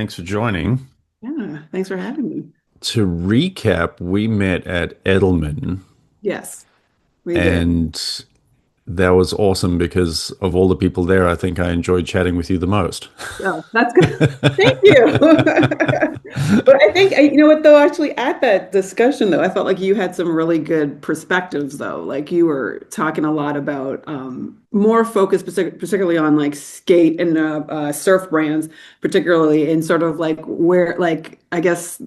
Thanks for joining. Yeah, thanks for having me. To recap, we met at Edelman, Yes, we did. and that was awesome because of all the people there, I think I enjoyed chatting with you the most. Oh, that's good. Thank you. But I think, you know what, though, actually, at that discussion, though, I felt like you had some really good perspectives, though. Like you were talking a lot about more focus, particularly on like skate and surf brands, particularly in sort of like where, like, I guess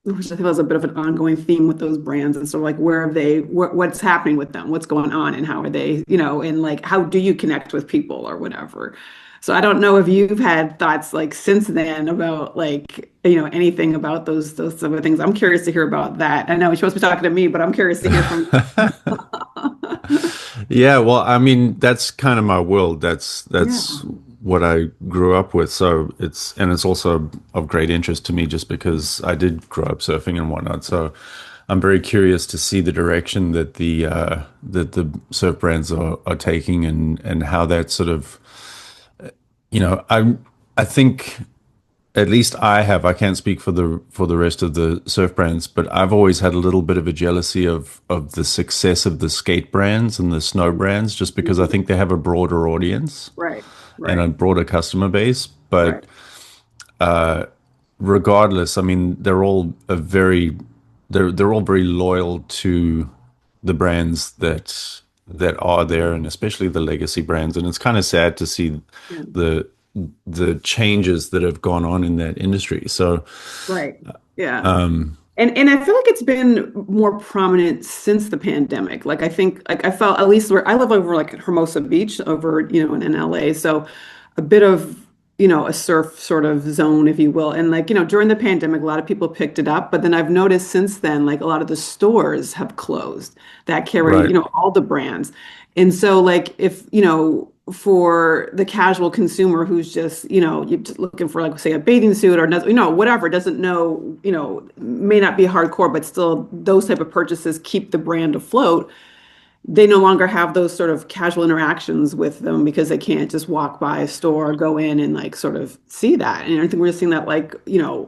which I think was a bit of an ongoing theme with those brands and sort of like where have they what's happening with them, what's going on, and how are they, and like how do you connect with people or whatever. So I don't know if you've had thoughts like since then about like anything about those sort of things. I'm curious to hear about that. I know you're supposed to be talking to me, but I'm curious to hear from Yeah, well, I mean, that's kind of my world. That's yeah. what I grew up with. So it's also of great interest to me just because I did grow up surfing and whatnot. So I'm very curious to see the direction that the surf brands are taking and how that sort of, I think at least I can't speak for the rest of the surf brands, but I've always had a little bit of a jealousy of the success of the skate brands and the snow brands just because I Mhm. think they have a broader audience Right, and a right, broader customer base. right. But regardless, I mean, they're all very loyal to the brands that are there, and especially the legacy brands. And it's kind of sad to see Yeah, the the changes that have gone on in that industry. So, right. Yeah. And I feel like it's been more prominent since the pandemic. Like I think like I felt at least where I live over like Hermosa Beach over, in LA. So a bit of, a surf sort of zone, if you will. And like, during the pandemic, a lot of people picked it up. But then I've noticed since then, like a lot of the stores have closed that carry, right. all the brands. And so like if, for the casual consumer who's just, you're just looking for like say a bathing suit or whatever, doesn't know, may not be hardcore, but still those type of purchases keep the brand afloat. They no longer have those sort of casual interactions with them because they can't just walk by a store or go in and like sort of see that. And I think we're seeing that like,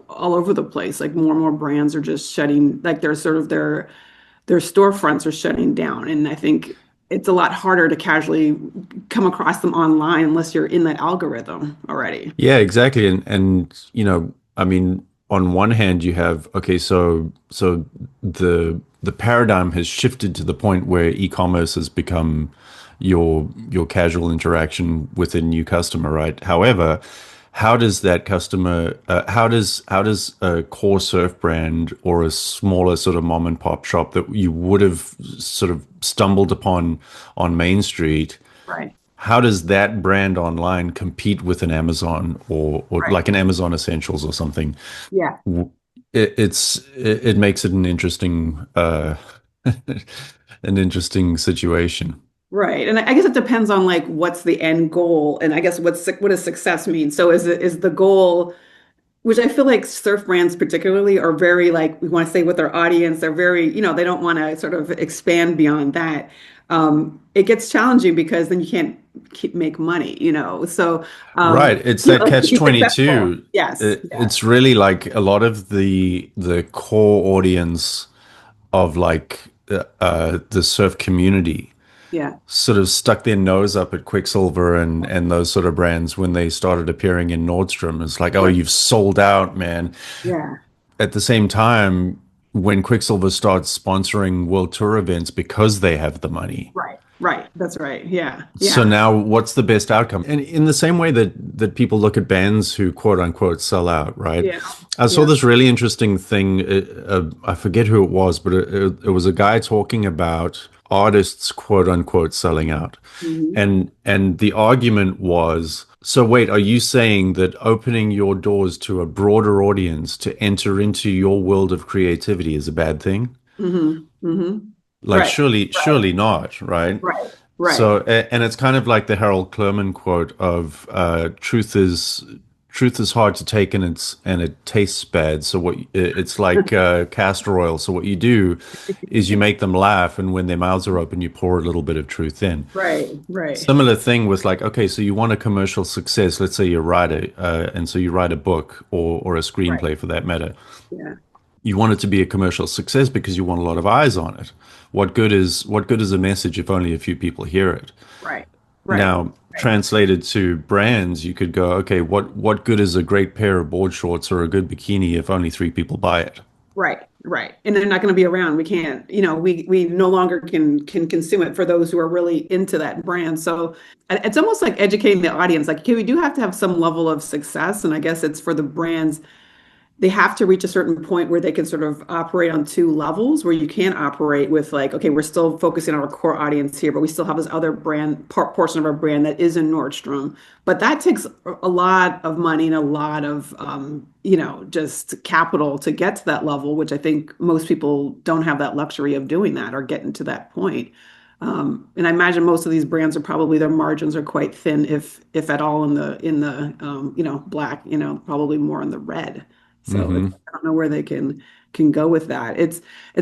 all over the place. Like more and more brands are just shutting, like they're sort of their storefronts are shutting down. And I think it's a lot harder to casually come across them online unless you're in that algorithm already. Yeah, exactly. And I mean, on one hand, you have okay, so the paradigm has shifted to the point where e-commerce has become your casual interaction with a new customer, right? However, how does that customer, how does a core surf brand or a smaller sort of mom and pop shop that you would have sort of stumbled upon on Main Street? Right. How does that brand online compete with an Amazon or Right. like an Amazon Essentials or something? Yeah. It makes it an interesting an interesting situation. Right. And I guess it depends on like what's the end goal and I guess what does success mean? So is the goal, which I feel like surf brands particularly are very like we want to stay with their audience. They're very, they don't want to sort of expand beyond that. It gets challenging because then you can't make money. So Right, it's that like to catch be successful. 22. Yes. Yeah. It's really like a lot of the core audience of like the surf community Yeah. sort of stuck their nose up at Quicksilver and those sort of brands when they started appearing in Nordstrom. It's like, oh, Yeah. you've sold out, man. Yeah. At the same time, when Quicksilver starts sponsoring world tour events because they have the money. Right. Right. That's right. Yeah. So Yeah. now what's the best outcome? And in the same way that people look at bands who quote unquote sell out, right? Yeah. I saw Yeah. this really interesting thing. I forget who it was, but it was a guy talking about artists quote unquote selling out. Mhm. And the argument was, so wait, are you saying that opening your doors to a broader audience to enter into your world of creativity is a bad thing? Hmm. Hmm. Like Right. Right. surely not, right? Right. Right. So, and it's kind of like the Harold Clurman quote of truth is hard to take, and it tastes bad. So it's like castor oil. So what you do is you make them laugh, and when their mouths are open, you pour a little bit of truth in. Right, right, Similar thing with like, okay, so you want a commercial success. Let's say you're a writer, and so you write a book or a right. screenplay for that matter. Yeah, You want it to be a commercial success because you want a lot of eyes on it. What good is a message if only a few people hear it? right, right, Now, right. translated to brands, you could go, okay, what good is a great pair of board shorts or a good bikini if only three people buy it? Right, right. And they're not going to be around. We can't, we no longer can consume it for those who are really into that brand. So it's almost like educating the audience. Like, okay, we do have to have some level of success. And I guess it's for the brands, they have to reach a certain point where they can sort of operate on two levels where you can operate with like, okay, we're still focusing on our core audience here, but we still have this other brand portion of our brand that is in Nordstrom. But that takes a lot of money and a lot of, just capital to get to that level, which I think most people don't have that luxury of doing that or getting to that point. And I imagine most of these brands are probably their margins are quite thin, if at all, in the black, probably more in the red. So Hmm. I don't know where they can go with that. It's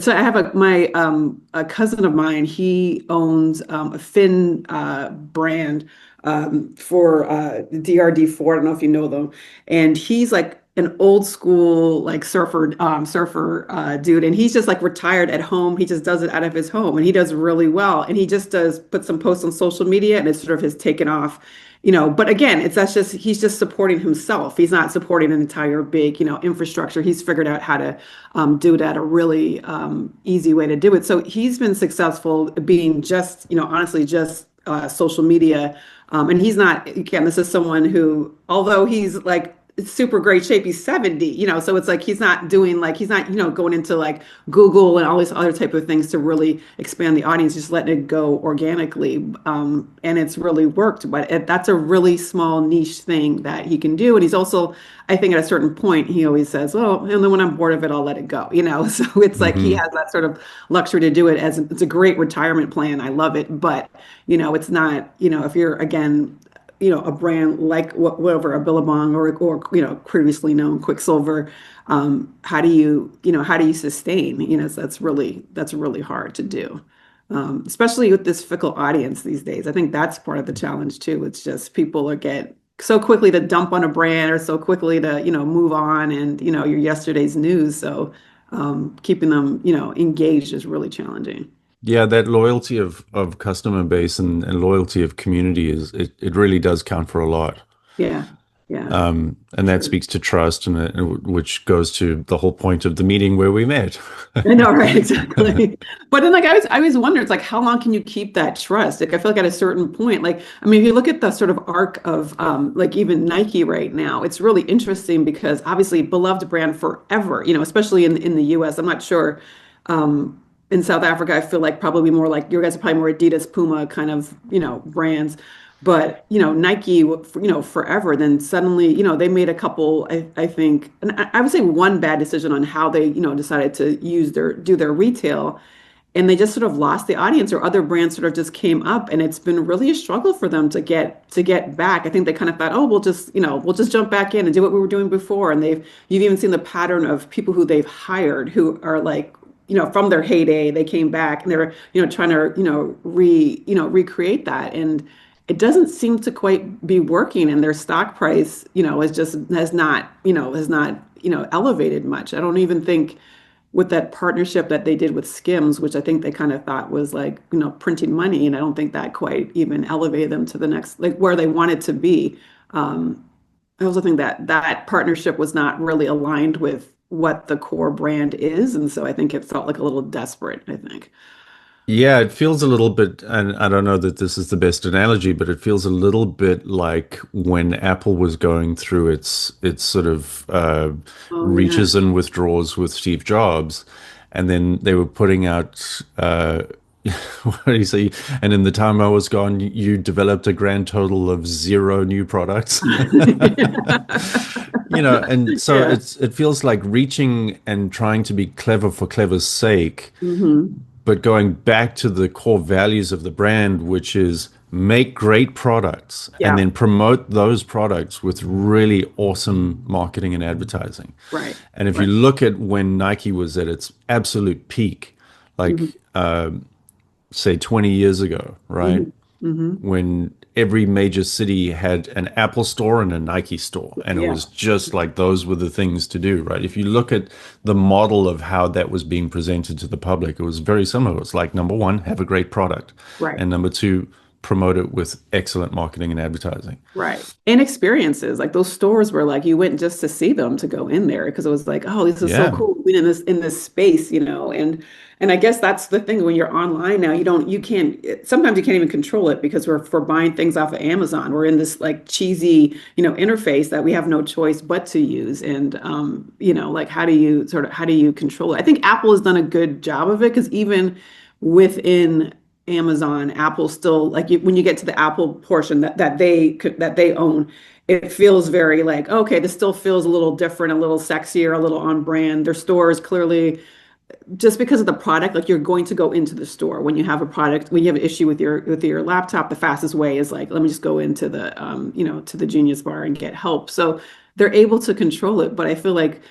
I have a cousin of mine. He owns a Finn brand for DRD4. I don't know if you know them, and he's like an old school like surfer dude, and he's just like retired at home. He just does it out of his home, and he does really well. And he just does put some posts on social media, and it's sort of has taken off. But again, that's just he's just supporting himself. He's not supporting an entire big, infrastructure. He's figured out how to do it at a really easy way to do it. So he's been successful being just, honestly, just social media. And he's not, again, this is someone who, although he's like super great shape, he's 70, so it's like he's not, going into like Google and all these other type of things to really expand the audience, just letting it go organically. And it's really worked, but that's a really small niche thing that he can do. And he's also, I think at a certain point, he always says, well, and then when I'm bored of it, I'll let it go, So it's like he Hmm. has that sort of luxury to do it it's a great retirement plan. I love it. But, it's not, if you're, again, a brand like whatever a Billabong or previously known Quicksilver, how do you sustain? So that's really hard to do, especially with this fickle audience these days. I think that's part of the challenge too. It's just people are get so quickly to dump on a brand or so quickly to move on and your yesterday's news. So keeping them engaged is really challenging. Yeah, that loyalty of customer base and loyalty of community it really does count for a lot. Yeah, yeah, And that sure. speaks to trust, which goes to the whole point of the meeting where we met. I know, right? Exactly. But then, like, I always wonder, it's like, how long can you keep that trust? Like, I feel like at a certain point, like, I mean, if you look at the sort of arc of, like, even Nike right now, it's really interesting because obviously beloved brand forever, especially in the U.S. I'm not sure. In South Africa, I feel like probably more like your guys are probably more Adidas, Puma kind of, brands. But, Nike, forever, then suddenly, they made a couple, I think, and I would say one bad decision on how they, decided to do their retail. And they just sort of lost the audience or other brands sort of just came up and it's been really a struggle for them to get back. I think they kind of thought, oh, we'll just jump back in and do what we were doing before. And you've even seen the pattern of people who they've hired who are like, from their heyday, they came back and they're, trying to, recreate that. And it doesn't seem to quite be working. And their stock price, has not elevated much. I don't even think with that partnership that they did with Skims, which I think they kind of thought was like, printing money. And I don't think that quite even elevated them to the next, like where they wanted to be. I also think that that partnership was not really aligned with what the core brand is. And so I think it felt like a little desperate, I think. Yeah, it feels a little bit, and I don't know that this is the best analogy, but it feels a little bit like when Apple was going through its sort of Oh, yeah. reaches and withdraws with Steve Jobs, and then they were putting out what do you say? And in the time I was gone, you developed a grand total of zero new products. And so Yeah. it feels like reaching and trying to be clever for clever's sake, Hmm. but going back to the core values of the brand, which is make great products and Yeah, then promote those products with really awesome marketing and advertising. right, And if you right. look at when Nike was at its absolute peak, Hmm. like say 20 years ago, right? Hmm. Hmm. When every major city had an Apple store and a Nike store, and it Yeah, was just like those were the things to do, right? If you look at the model of how that was being presented to the public, it was very similar. It was like, number one, have a great product, right. and number two, promote it with excellent marketing and advertising. Right. And experiences, like those stores were like you went just to see them to go in there because it was like, oh, this is so Yeah. cool being in this space, and I guess that's the thing when you're online now, you can't sometimes you can't even control it because we're buying things off of Amazon. We're in this like cheesy, interface that we have no choice but to use. And like how do you control it? I think Apple has done a good job of it because even within Amazon, Apple still like when you get to the Apple portion that they own, it feels very like okay, this still feels a little different, a little sexier, a little on brand. Their stores clearly just because of the product, like you're going to go into the store when you have a product, when you have an issue with your laptop, the fastest way is like, let me just go into the to the Genius Bar and get help. So they're able to control it, but I feel like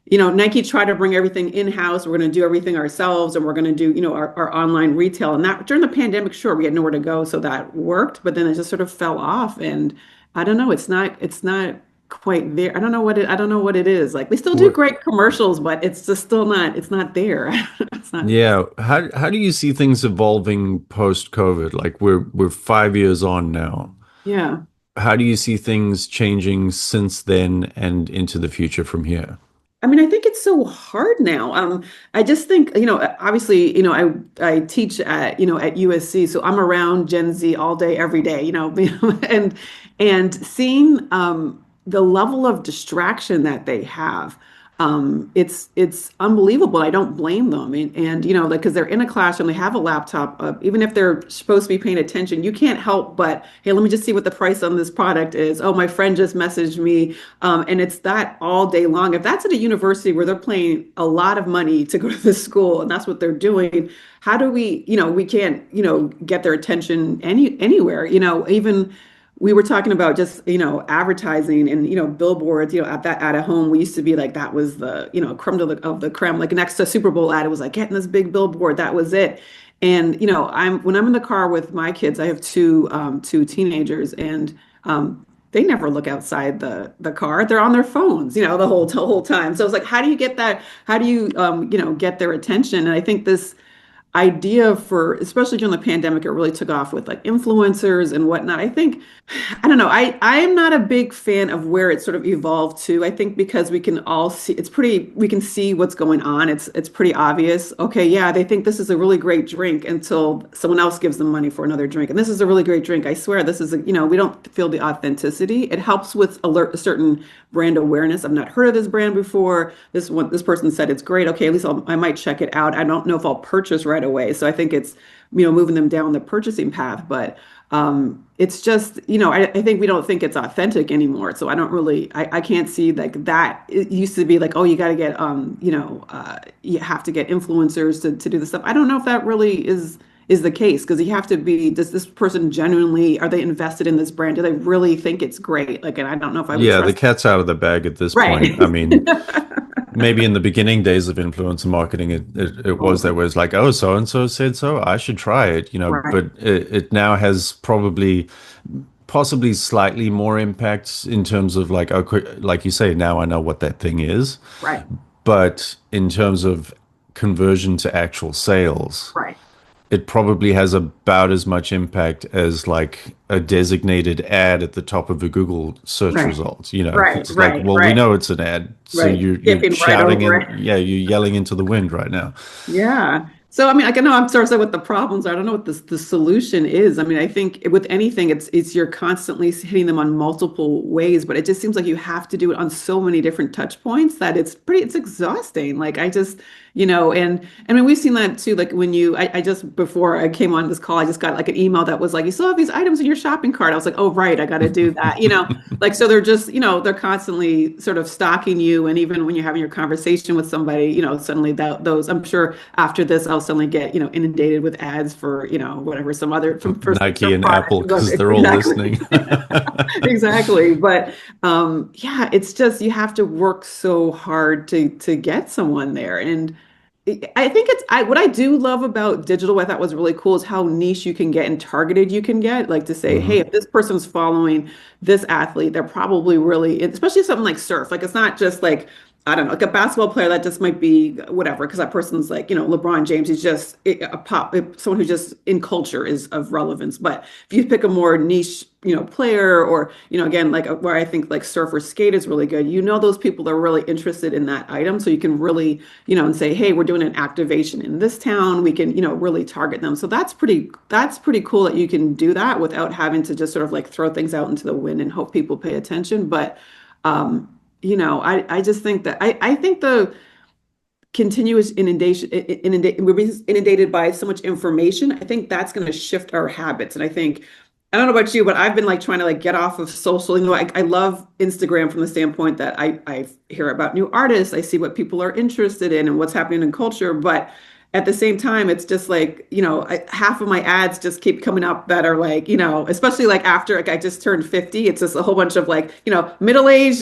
Nike tried to bring everything in-house. We're going to do everything ourselves and we're going to do, our online retail. And that during the pandemic, sure, we had nowhere to go. So that worked, but then it just sort of fell off. And I don't know, it's not quite there. I don't know what it is. Like they still do What, great commercials, but it's just still not, it's not there. It's not, yeah. How do you see things evolving post COVID? Like we're 5 years on now. yeah. How do you see things changing since then and into the future from here? I mean, I think it's so hard now. I just think, obviously, I teach at USC, so I'm around Gen Z all day, every day, and seeing the level of distraction that they have, it's unbelievable. I don't blame them, and like because they're in a classroom, they have a laptop up, even if they're supposed to be paying attention, you can't help but, hey, let me just see what the price on this product is. Oh, my friend just messaged me. And it's that all day long. If that's at a university where they're paying a lot of money to go to this school and that's what they're doing, how do we can't, get their attention anywhere, even we were talking about just, advertising and, billboards, at a home, we used to be like, that was the, creme of the creme, like next to Super Bowl ad, it was like getting this big billboard. That was it. And, when I'm in the car with my kids, I have two teenagers and, they never look outside the car. They're on their phones, the whole time. So it's like, how do you get that? How do you, get their attention? And I think this idea for, especially during the pandemic, it really took off with like influencers and whatnot. I think, I don't know, I am not a big fan of where it sort of evolved to. I think because we can all see, we can see what's going on. It's pretty obvious. Okay, yeah, they think this is a really great drink until someone else gives them money for another drink. And this is a really great drink. I swear this is we don't feel the authenticity. It helps with alert a certain brand awareness. I've not heard of this brand before. This person said it's great. Okay, at least I might check it out. I don't know if I'll purchase right away. So I think it's, moving them down the purchasing path. But it's just, I think we don't think it's authentic anymore. So I don't really, I can't see like that. It used to be like, oh, you got to get, you have to get influencers to do this stuff. I don't know if that really is the case because you have to be, does this person genuinely, are they invested in this brand? Do they really think it's great? Like, and I don't know if I would Yeah, the trust. cat's out of the bag at this Right. point. I mean, maybe in the beginning days of influencer marketing, it was that Totally. where it's like, oh, so and so said so, I should try it, Right. but it now has probably possibly slightly more impact in terms of like, okay, like you say, now I know what that thing is. Right. But in terms of conversion to actual sales, Right. it probably has about as much impact as like a designated ad at the top of a Google search Right. result. Right. It's like, Right. well, we Right. know it's an ad, so Right. you're Skipping right shouting over in, it. yeah, you're yelling into the wind right now. Yeah. So I mean, like I know I'm sort of saying what the problems are. I don't know what the solution is. I mean, I think with anything, it's you're constantly hitting them on multiple ways, but it just seems like you have to do it on so many different touch points that it's exhausting. Like I just, and I mean we've seen that too. Like when I just before I came on this call, I just got like an email that was like, you still have these items in your shopping cart. I was like, oh right, I got to do that. Like so they're just, they're constantly sort of stalking you, and even when you're having your conversation with somebody, suddenly those I'm sure after this I'll suddenly get, inundated with ads for, whatever, some other for Nike some and product. Apple, because they're all listening. Exactly. Exactly. But yeah, it's just you have to work so hard to get someone there. And I think what I do love about digital, what I thought was really cool is how niche you can get and targeted you can get. Like to say, hey, Hmm. if this person's following this athlete, they're probably really, especially something like surf. Like it's not just like, I don't know, like a basketball player that just might be whatever, because that person's like, LeBron James, he's just someone who just in culture is of relevance. But if you pick a more niche, player or, again, like where I think like surf or skate is really good, those people are really interested in that item. So you can really, and say, hey, we're doing an activation in this town. We can, really target them. So that's pretty cool that you can do that without having to just sort of like throw things out into the wind and hope people pay attention. But I just think that I think the continuous we're being inundated by so much information. I think that's going to shift our habits. And I don't know about you, but I've been like trying to like get off of social. I love Instagram from the standpoint that I hear about new artists, I see what people are interested in and what's happening in culture. But at the same time, it's just like, half of my ads just keep coming up that are like, especially like after like I just turned 50, it's just a whole bunch of like, middle age,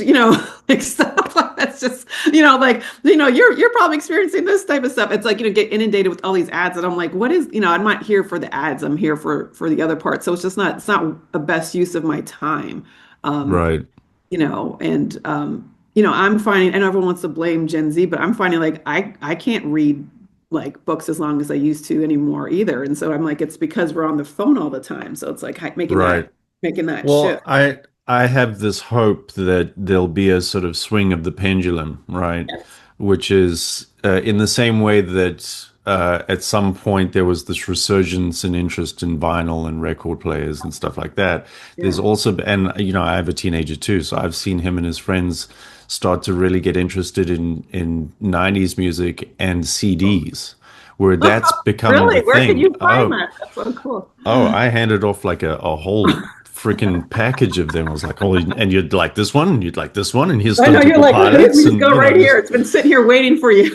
like stuff. That's just, like, you're probably experiencing this type of stuff. It's like, get inundated with all these ads. And I'm like, what is, I'm not here for the ads. I'm here for the other part. So it's not the best use of my time. Um, Right. and I'm finding, I know everyone wants to blame Gen Z, but I'm finding like I can't read like books as long as I used to anymore either. And so I'm like, it's because we're on the phone all the time. So it's like making that Right. making that Well, shift. I have this hope that there'll be a sort of swing of the pendulum, right? Yes. Which is in the same way that at some point there was this resurgence in interest in vinyl and record players and stuff like that. There's Yeah. also, and I have a teenager too, so I've seen him and his friends start to really get interested in 90s music and CDs, where that's become the Really? Where can thing. you find that? That's so cool. Oh, I handed off like a whole freaking package of them. I was like, oh, and you'd like this one, you'd like this one, and here's I Stone know you're Temple like, let me Pilots, just and go right here. It's been sitting here waiting for you.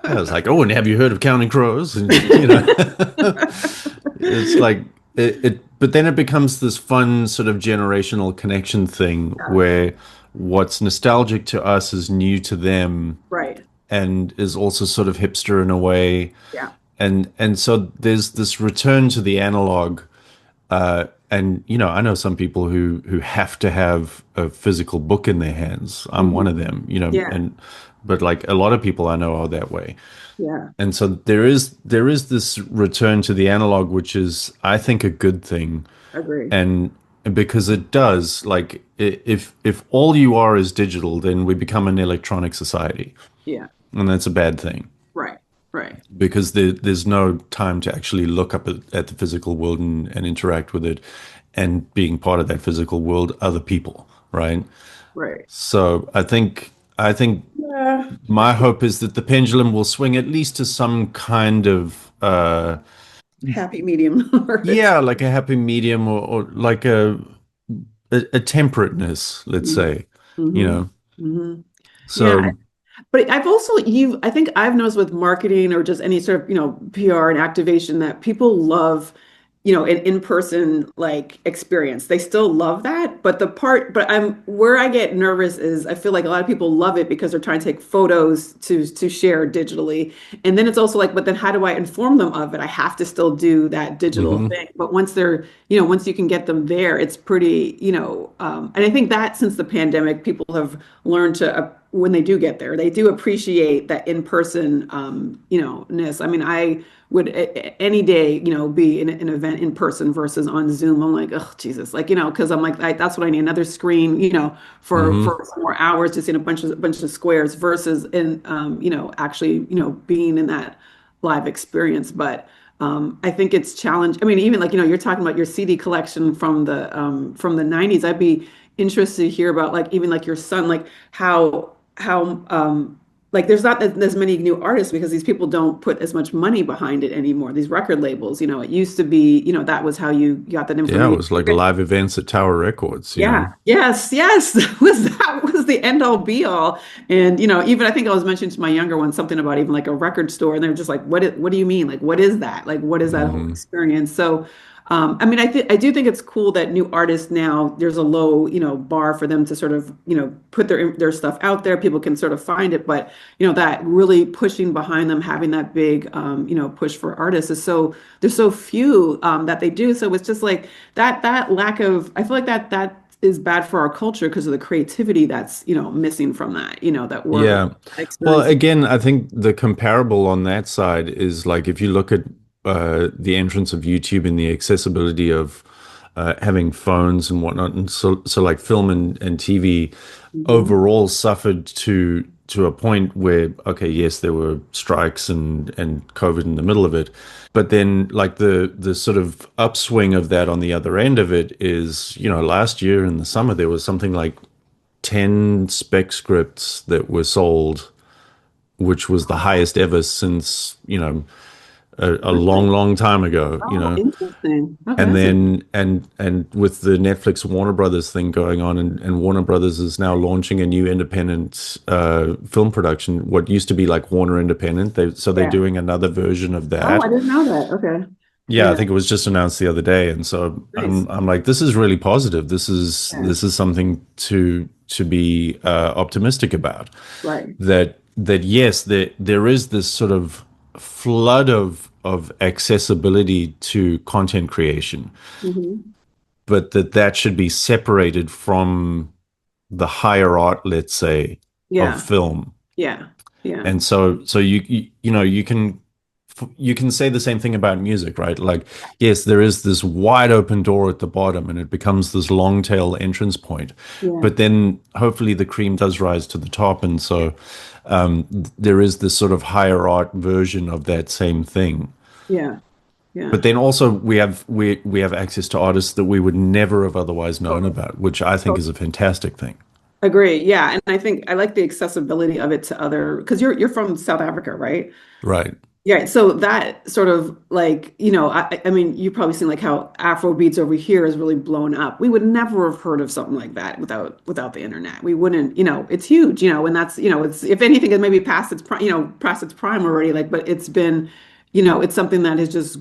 I was like, oh, and have you heard of Counting Crows? And it's like but then it becomes this fun sort of generational connection thing where what's nostalgic to us is new to them Right. and is also sort of hipster in a way. Yeah. And so there's this return to the analog. And I know some people who have to have a physical book in their hands. I'm one Mhm. of them, Yeah. and but like a lot of people I know are that way. Yeah. And so there is this return to the analog, which is I think a good thing. Agree. And because it does, like if all you are is digital, then we become an electronic society, Yeah. and that's a bad thing Right. Right. because there's no time to actually look up at the physical world and interact with it and being part of that physical world, other people, right? Right. So I think Yeah. my hope is that the pendulum will swing at least to some kind of Happy medium. yeah, like a happy medium or like a temperateness, let's say, you Mm-hmm. know. Hmm. Yeah. So But I think I've noticed with marketing or just any sort of, PR and activation that people love, an in-person like experience. They still love that. But where I get nervous is I feel like a lot of people love it because they're trying to take photos to share digitally. And then it's also like, but then how do I inform them of it? I have to still do that digital mhm, thing. But once you can get them there, it's pretty, and I think that since the pandemic, people have learned to when they do get there, they do appreciate that in-person, ness. I mean, I would any day, be in an event in person versus on Zoom. I'm like, oh Jesus, like, because I'm like, that's what I need, another screen, mhm, for some more hours to see a bunch of squares versus actually, being in that live experience. But I think it's challenge. I mean, even like, you're talking about your CD collection from the 90s. I'd be interested to hear about like even like your son, like how like there's not as many new artists because these people don't put as much money behind it anymore. These record labels, it used to be, that was how you got that Yeah, it information. was like live events at Tower Records, you Yeah. know. Yes. Yes. That was the end all be all. And even I think I was mentioning to my younger ones something about even like a record store, and they're just like, what do you mean? Like, what is that? Like, what is that whole Hmm. experience? So, I mean, I do think it's cool that new artists now there's a low, bar for them to sort of, put their stuff out there. People can sort of find it, but that really pushing behind them, having that big, push for artists is so there's so few that they do. So it's just like that lack of I feel like that is bad for our culture because of the creativity that's missing from that that we're Yeah. Well, experiencing. again, I think the comparable on that side is like if you look at the entrance of YouTube and the accessibility of having phones and whatnot, and so like film and TV Mhm. overall suffered to a point where, okay, yes, there were strikes and COVID in the middle of it, but then like the sort of upswing of that on the other end of it is, last year in the summer there was something like 10 spec scripts that were sold, which was the highest ever since, a long, Really? long time ago, Oh, interesting. And Okay. then and with the Netflix Warner Brothers thing going on, and Warner Brothers is now launching a new independent film production, what used to be like Warner Independent. They're Yeah. doing another version of Oh, I that. didn't know that. Okay. Yeah, I Yeah. think it was just announced the other day, and so Nice. I'm like, this is really positive. This is Yeah. this is something to be optimistic about. Right. That yes, there is this sort of flood of accessibility to content creation, Hmm. but that should be separated from the higher art, let's say, of Yeah. film. Yeah. Yeah. And so you can say the same thing about music, right? Like, yes, there is this wide open door at the bottom and it becomes this long tail entrance point. Yeah. But then hopefully the cream does rise to the top. And so there is this sort of higher art version of that same thing. Yeah. Yeah. But then also we have access to artists that we would never have otherwise known Totally. about, which I think is a fantastic thing. Agree. Yeah. And I think I like the accessibility of it to other, because you're from South Africa, right? Right. Yeah, so that sort of like, I mean, you've probably seen like how Afro beats over here is really blown up. We would never have heard of something like that without the internet. We wouldn't, it's huge, and that's, it's if anything, it maybe past its prime, past its prime already, like, but it's been, it's something that has just,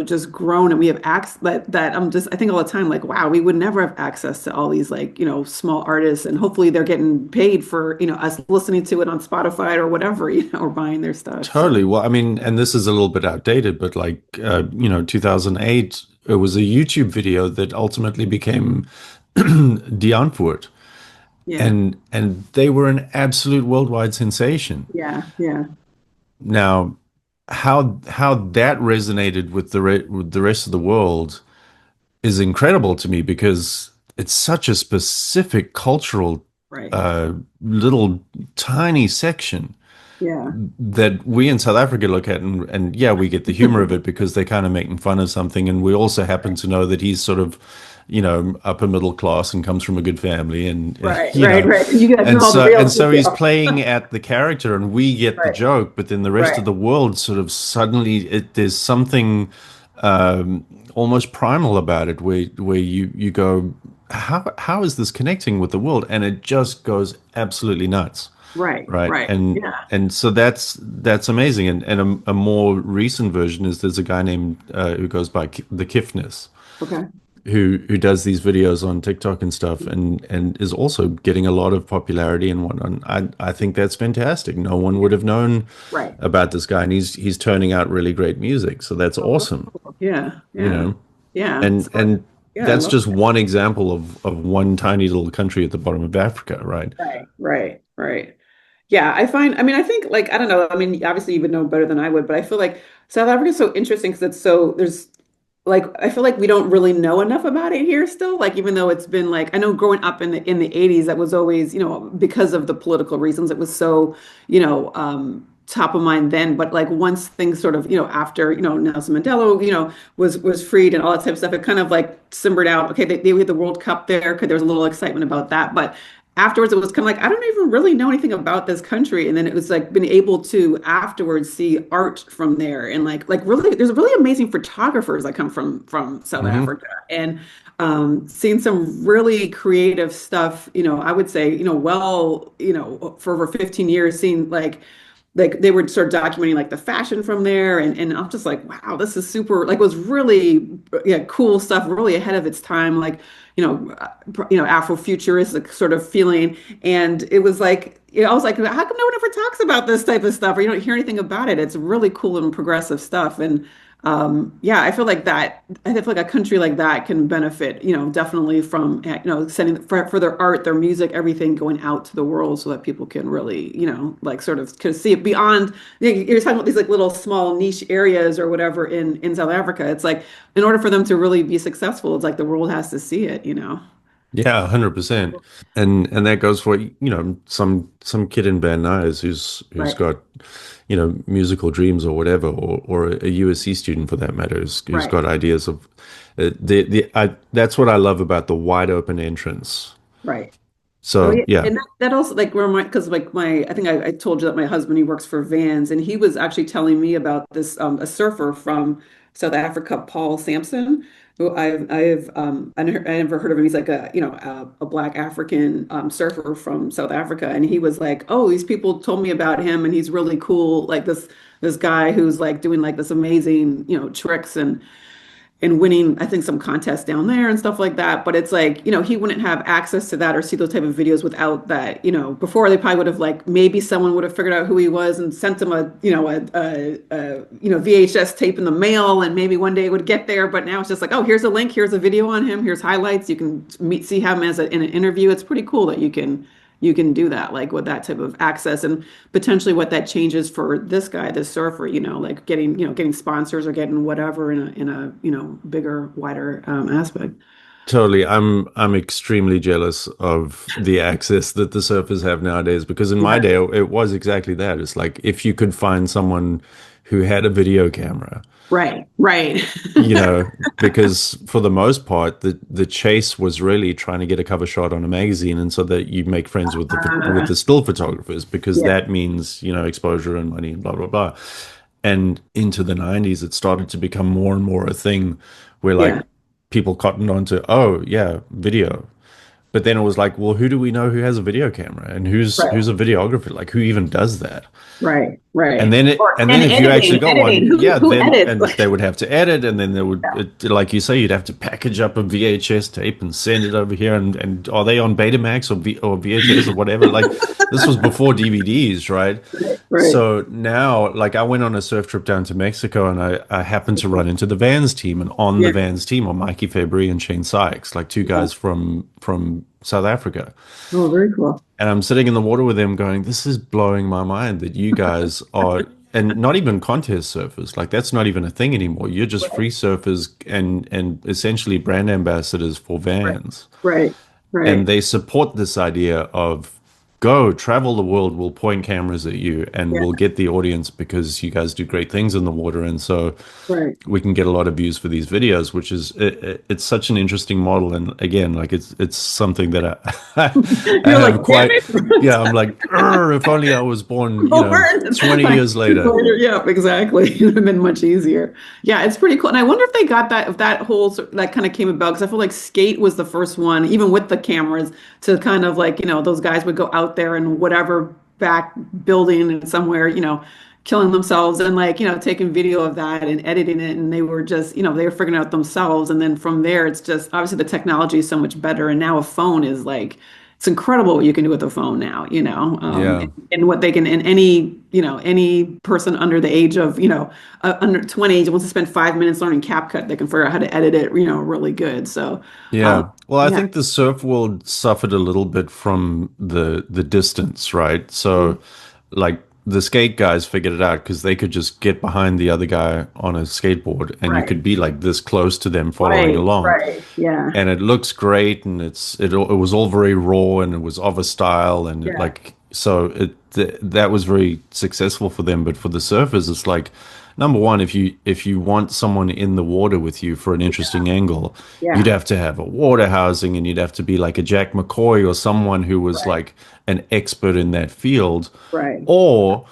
just grown and we have access that I think all the time, like, wow, we would never have access to all these like, small artists and hopefully they're getting paid for, us listening to it on Spotify or whatever, or buying their stuff. So. Totally. Well, I mean, and this is a little bit outdated, but like, 2008, it was a YouTube video that ultimately became Die Antwoord. Yeah. And they were an absolute worldwide sensation. Yeah, yeah, Now, how that resonated with with the rest of the world is incredible to me because it's such a specific cultural right. uh, little tiny section Yeah. that we in South Africa look at, and yeah, we get the humor of it because they're kind of making fun of something, and we also happen to know that he's sort of, upper middle class and comes from a good family, and Right, right, right. You guys know and all the so real and so he's details. playing at the character, and we get the Right, joke, but then the rest of right, the world sort of suddenly there's something almost primal about it, where you go, how is this connecting with the world, and it just goes absolutely nuts. right, Right. right. Yeah. And so that's amazing. And a more recent version is there's a guy named who goes by the Kiffness Okay. who does these videos on TikTok and stuff and is also getting a lot of popularity and whatnot. I think that's fantastic. No one would have known Right. about this guy, and he's turning out really great music. So that's Oh, awesome, cool. Yeah, you yeah, know. yeah. And So, and yeah, I that's love just one example of one tiny little country at the bottom of Africa, right? right, right, right. Yeah, I mean, I think like, I don't know. I mean, obviously you would know better than I would, but I feel like South Africa is so interesting because there's like, I feel like we don't really know enough about it here still. Like, even though it's been like, I know growing up in the 80s, that was always, because of the political reasons, it was so, top of mind then. But like once things sort of, after, Nelson Mandela, was freed and all that type of stuff, it kind of like simmered out. Okay, we had the World Cup there, because there was a little excitement about that. But afterwards it was kind of like, I don't even really know anything about this country. And then it was like been able to afterwards see art from there. And like really, there's really amazing photographers that come from South Hmm. Africa. And seeing some really creative stuff, I would say, well, for over 15 years, seeing like they would start documenting like the fashion from there, and I'm just like, wow, this is super, like, it was really, yeah, cool stuff, really ahead of its time, like, Afrofuturistic sort of feeling. And it was like, I was like, how come no one ever talks about this type of stuff, or you don't hear anything about it? It's really cool and progressive stuff. And yeah, I feel like a country like that can benefit, definitely from, sending for their art, their music, everything going out to the world so that people can really, like sort of can see it beyond, you're talking about these like little small niche areas or whatever in South Africa. It's like, in order for them to really be successful, it's like the world has to see it. Yeah, 100%. And that goes for, some kid in Van Nuys who's Right, got, musical dreams or whatever, or a USC student for that matter, who's right. got ideas of that's what I love about the wide open entrance. Right. Oh So yeah, yeah. and that also like remind because like I think I told you that my husband, he works for Vans, and he was actually telling me about this a surfer from South Africa, Paul Sampson, who I never heard of him. He's like a black African surfer from South Africa, and he was like, oh, these people told me about him, and he's really cool, like this guy who's like doing like this amazing tricks and winning, I think, some contests down there and stuff like that. But it's like, he wouldn't have access to that or see those type of videos without that. Before they probably would have like maybe someone would have figured out who he was and sent him a VHS tape in the mail, and maybe one day it would get there. But now it's just like, oh, here's a link, here's a video on him, here's highlights. You can see him in an interview. It's pretty cool that you can do that, like with that type of access, and potentially what that changes for this guy, this surfer, like getting sponsors or getting whatever in a bigger, wider aspect. Totally. I'm extremely jealous of the access that the surfers have nowadays, because in my Yeah. day it was exactly that. It's like if you could find someone who had a video camera, Right, right. you know, because for the most part the chase was really trying to get a cover shot on a magazine, and so that you make friends with the Uh, still photographers, because yeah, that means, exposure and money and blah blah blah. And into the 90s it started to become more and more a thing where like yeah, people cottoned on to, oh yeah, video. But then it was like, well, who do we know who has a video camera, and who's right, a videographer? Like, who even does that? right, And right. then And if you actually editing, got editing. one, Who yeah, who then edits? and they would have to edit, and then Yeah. like you say, you'd have to package up a VHS tape and send it over here. And are they on Betamax or VHS or whatever? Like, this was before DVDs, right? Right. So now, like, I went on a surf trip down to Mexico, and I happened to run into the Vans team, and on the Yeah. Vans team are Mikey February and Shane Sykes, like two Yeah. guys from South Africa. Oh, very cool. And I'm sitting in the water with them going, this is blowing my mind that you guys are, and not even contest surfers. Like, that's not even a thing anymore. You're just Right, free surfers and essentially brand ambassadors for right, Vans. right, And right, they support this idea of go travel the world, we'll point cameras at you and yeah, we'll get the audience because you guys do great things in the water. And so right. we can get a lot of views for these videos, which is it's such an interesting model. And again, like it's something that I You're like, have damn quite, it. yeah, I'm like, "Arr, if only I was born, Over 20 like years later." later. Yeah, exactly. It would have been much easier. Yeah, it's pretty cool. And I wonder if they got that, if that whole that kind of came about, because I feel like skate was the first one, even with the cameras, to kind of like, those guys would go out there and whatever back building and somewhere, killing themselves and like, taking video of that and editing it. And they were just, they were figuring it out themselves. And then from there, it's just obviously the technology is so much better. And now a phone is like, it's incredible what you can do with a phone now, Yeah. and what they can, and any person under the age of, under 20 wants to spend 5 minutes learning CapCut, they can figure out how to edit it, really good. So, Yeah. Well, I yeah, think the surf world suffered a little bit from the distance, right? So, like the skate guys figured it out because they could just get behind the other guy on a skateboard, and you right, could be like this close to them following right, along. right, yeah, And it looks great, and it was all very raw, and it was of a style, and yeah, that was very successful for them. But for the surfers, it's like, number one, if you want someone in the water with you for an interesting angle, you'd Yeah. have to have a water housing and you'd have to be like a Jack McCoy or someone who was Right. like an expert in that field. Right. Or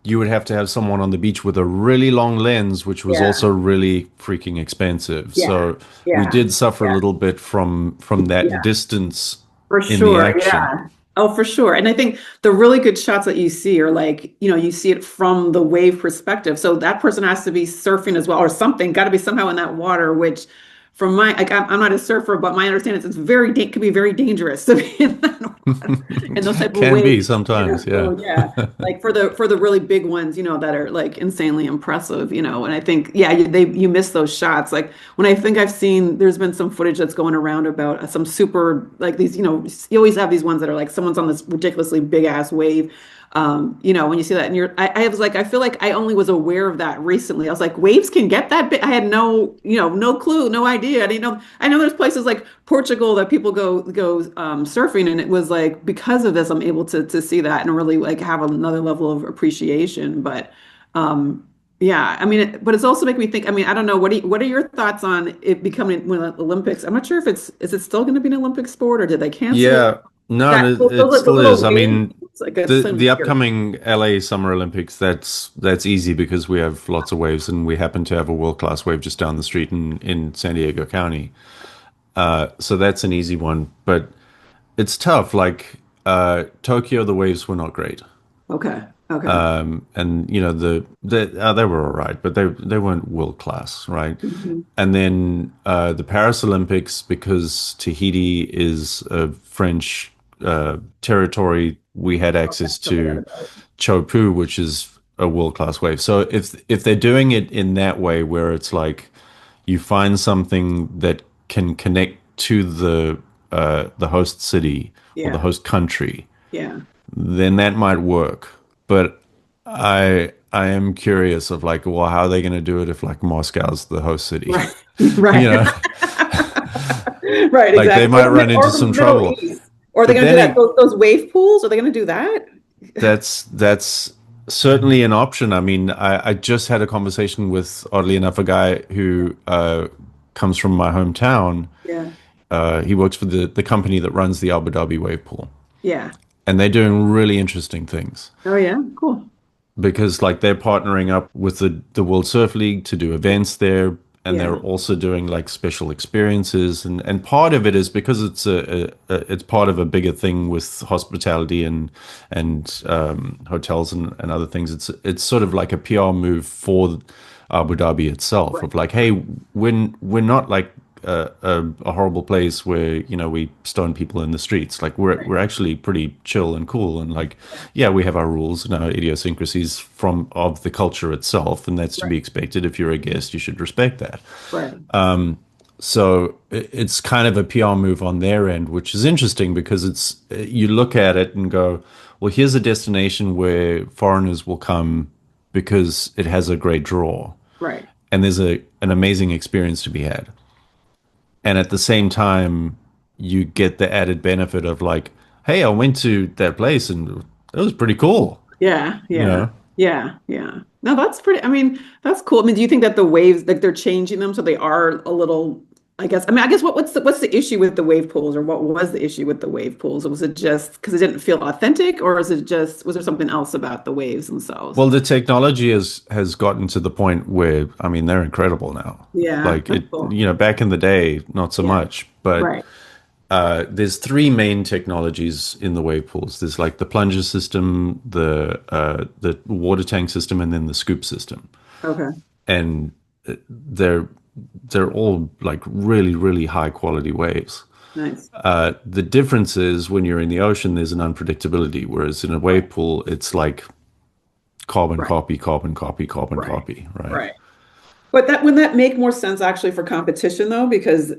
you would have to have someone on the beach with a really long lens, which was Yeah. also really freaking expensive. Yeah. So we Yeah. did suffer a Yeah. little bit from that Yeah. distance For in the sure. action. Yeah. Oh, for sure. And I think the really good shots that you see are like, you see it from the wave perspective. So that person has to be surfing as well, or something, got to be somehow in that water, which from my, like, I'm not a surfer, but my understanding is it's very, can be very dangerous to be in that water, in those type of Can be waves. sometimes, yeah. So yeah, like for the really big ones, that are like insanely impressive. And I think, yeah, you miss those shots. Like when I think I've seen, there's been some footage that's going around about some super, like these, you always have these ones that are like someone's on this ridiculously big ass wave. When you see that, and I was like, I feel like I only was aware of that recently. I was like, waves can get that big. I had no clue, no idea. I didn't know. I know there's places like Portugal that people go surfing, and it was like because of this, I'm able to see that and really like have another level of appreciation. But yeah, I mean, but it's also making me think. I mean, I don't know. What are your thoughts on it becoming one of the Olympics? I'm not sure if is it still going to be an Olympic sport or did they cancel it? Yeah, no, That and those, it like, the still little is. I waves. mean, It's like it's the so the weird. upcoming LA Summer Olympics, that's easy because we have lots of waves, and we happen to have a world-class wave just down the street in San Diego County. So that's an easy one, but it's tough. Like Tokyo, the waves were not great. Okay. Okay. And they were all right, but they weren't world class, right? Mhm. And then the Paris Olympics, because Tahiti is a French territory, we had Okay. access So forget to about it. Chopu, which is a world class wave. So if they're doing it in that way, where it's like you find something that can connect to the host city or the Yeah. host country, Yeah. then that might work. But I am curious of like, well, how are they going to do it if like Moscow's the host city? Right. You Right. know, Right. like they Exactly. Or might run into the some Middle trouble. East. Or are they But going to do then that? Those wave pools? Are they going to do that? that's certainly an option. I mean, I just had a conversation with, oddly enough, a guy who comes from my hometown. Yeah. He works for the company that runs the Abu Dhabi wave pool, Yeah. and they're doing really interesting things. Oh yeah. Cool. Because like they're partnering up with the World Surf League to do events there, and they're Yeah. also doing like special experiences, and part of it is because it's part of a bigger thing with hospitality and hotels and other things. It's sort of like a PR move for Abu Dhabi itself Right. of like, hey, we're not like a horrible place where we stone people in the streets. Like Right. we're actually pretty chill and cool, and like yeah, we have our rules and our idiosyncrasies from of the culture itself, and that's to Right. be expected. If you're a guest, you should respect that. Right. So it's kind of a PR move on their end, which is interesting because it's you look at it and go, well, here's a destination where foreigners will come because it has a great draw, Right. and there's an amazing experience to be had. And at the same time, you get the added benefit of like, hey, I went to that place and it was pretty cool, Yeah. you Yeah. know? Yeah. Yeah. No, that's pretty. I mean, that's cool. I mean, do you think that the waves, like they're changing them so they are a little? I guess what's the issue with the wave pools, or what was the issue with the wave pools? Was it just because it didn't feel authentic, or was there something else about the waves themselves? Well, the technology has gotten to the point where, I mean, they're incredible now. Yeah, Like that's it, cool. back in the day, not so Yeah. much, but Right. there's three main technologies in the wave pools. There's like the plunger system, the water tank system, and then the scoop system. Okay. And they're they're all like really, really high quality waves. Nice. The difference is when you're in the ocean, there's an unpredictability, whereas in a Right. wave pool, it's like carbon Right. copy, carbon copy, carbon Right. copy, right? Right. But that wouldn't that make more sense actually for competition though? Because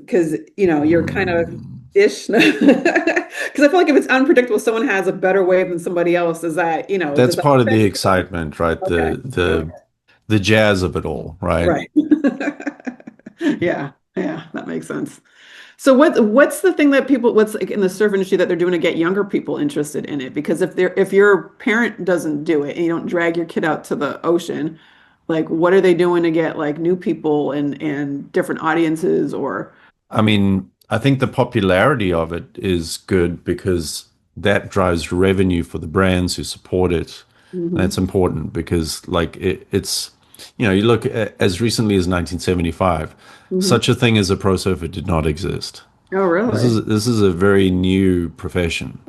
you're kind of Mm, ish. Because I feel like if it's unpredictable, someone has a better wave than somebody else. Is that, does that's that part of the make sense? excitement, right? Okay. The jazz of it all, right? Right. Yeah. Yeah. That makes sense. So what's the thing that what's like in the surf industry that they're doing to get younger people interested in it? Because if your parent doesn't do it and you don't drag your kid out to the ocean, Like, what are they doing to get like new people and different audiences or I mean, I think the popularity of it is good because that drives revenue for the brands who support it. And hmm that's important because, like, it's, you look at, as recently as 1975, hmm such a thing as a pro surfer did not exist. Oh, This really? is this is a very new profession.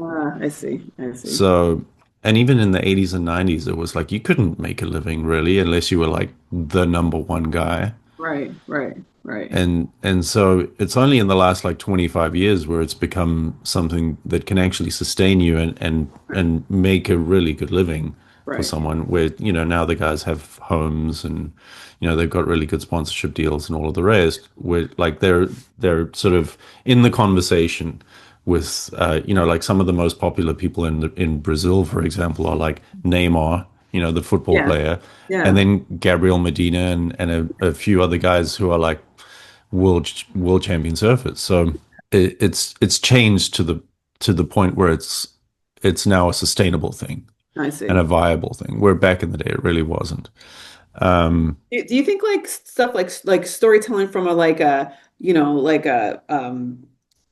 I see. I see. So, and even in the 80s and 90s, it was like you couldn't make a living really unless you were like the number one guy. Right, right, right, And so it's only in the last like 25 years where it's become something that can actually sustain you and make a really good living for right. someone where, now the guys have homes and, they've got really good sponsorship deals and all of the rest where like they're sort of in the conversation with, like some of the most popular people in Brazil, for example, are like Neymar, the football Yeah, player, and yeah. then Gabriel Medina and a few other guys who are like world champion surfers. So it's changed to the point where it's now a sustainable thing I and a see. viable thing. Where back in the day it really wasn't. Um, Do you think like stuff like storytelling from a like a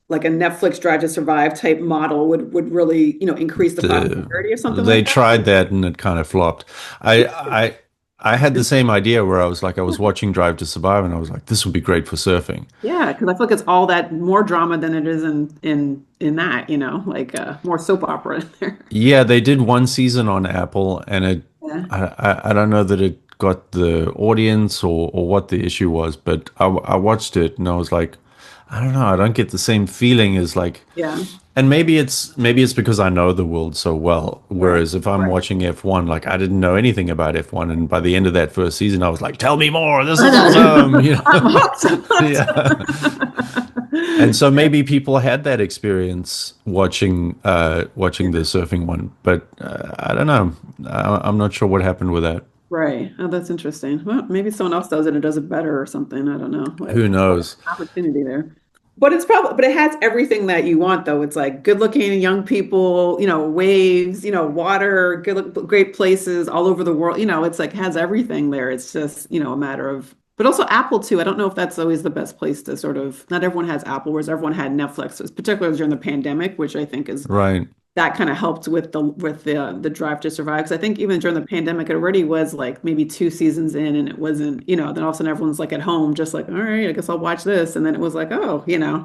Netflix Drive to Survive type model would really, increase the the popularity or something they like tried that? that and it kind of flopped. I I I had the same idea where I was watching Drive to Survive and I was like, this would be great for surfing. Yeah, because I feel like it's all that more drama than it is in that, like more soap opera in there. Yeah, they did one season on Apple, and Yeah. I don't know that it got the audience or what the issue was, but I watched it and I was like, I don't know, I don't get the same feeling as like, Yeah. and maybe it's because I know the world so well. Right. Whereas if I'm Right. watching F1, like I didn't know anything about F1, and by the end of that first season, I was like, tell me more, this I is know. awesome, I'm hooked. I'm yeah. And hooked. so maybe people had that experience watching the surfing one, but I don't know. I'm not sure what happened with that. Right. Oh, that's interesting. Well, maybe someone else does it and does it better or something. I don't know. Like Who knows? opportunity there. But it has everything that you want though. It's like good looking young people, waves, water, great places all over the world. It's like has everything there. It's just, a matter of but also Apple too. I don't know if that's always the best place to sort of not everyone has Apple, whereas everyone had Netflix, particularly during the pandemic, which I think is Right. that kind of helped with the drive to survive. Because I think even during the pandemic, it already was like maybe two seasons in, and it wasn't, then all of a sudden everyone's like at home, just like, all right, I guess I'll watch this, and then it was like, oh, Yeah.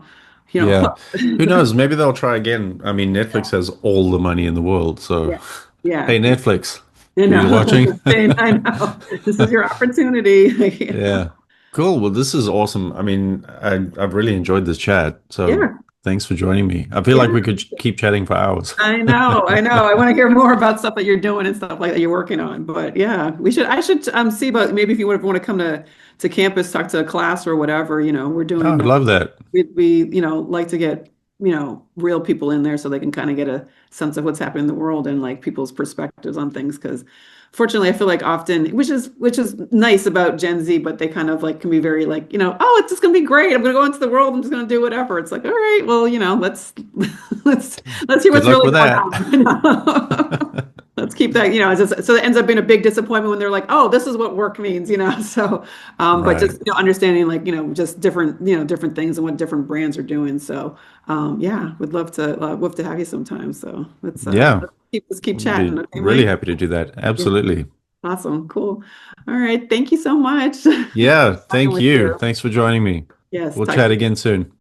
hooked. Who knows? Maybe they'll try again. I mean, Yeah, Netflix has all the money in the world. So, yeah, yeah. hey, Netflix, I are you know. watching? I know. This is your opportunity. Yeah. Cool. Well, this is awesome. I mean, I've really enjoyed this chat. So Yeah, thanks for joining me. I feel like we yeah. could keep chatting for hours. I know, I know. I want to hear more about stuff that you're doing and stuff like that you're working on. But yeah, I should see about maybe if you would want to come to campus, talk to a class or whatever, we're Oh, doing I'd love that. we like to get, real people in there so they can kind of get a sense of what's happening in the world and like people's perspectives on things because fortunately I feel like often which is nice about Gen Z, but they kind of like can be very like, oh, it's just gonna be great. I'm gonna go into the world, I'm just gonna do whatever. It's like, all right, well, let's let's let's hear Good what's luck really with going that. on. Let's keep that, so it ends up being a big disappointment when they're like, oh, this is what work means, so but just Right. understanding like just different different things and what different brands are doing. So yeah, would love to have you sometime. So Yeah. let's keep Would chatting. be Okay, really Mike. happy to do that. Yeah, Absolutely. awesome, cool. All right, thank you so much. Yeah. Talking Thank with you. you. Thanks for joining me. Yes, We'll talk chat to you. again soon.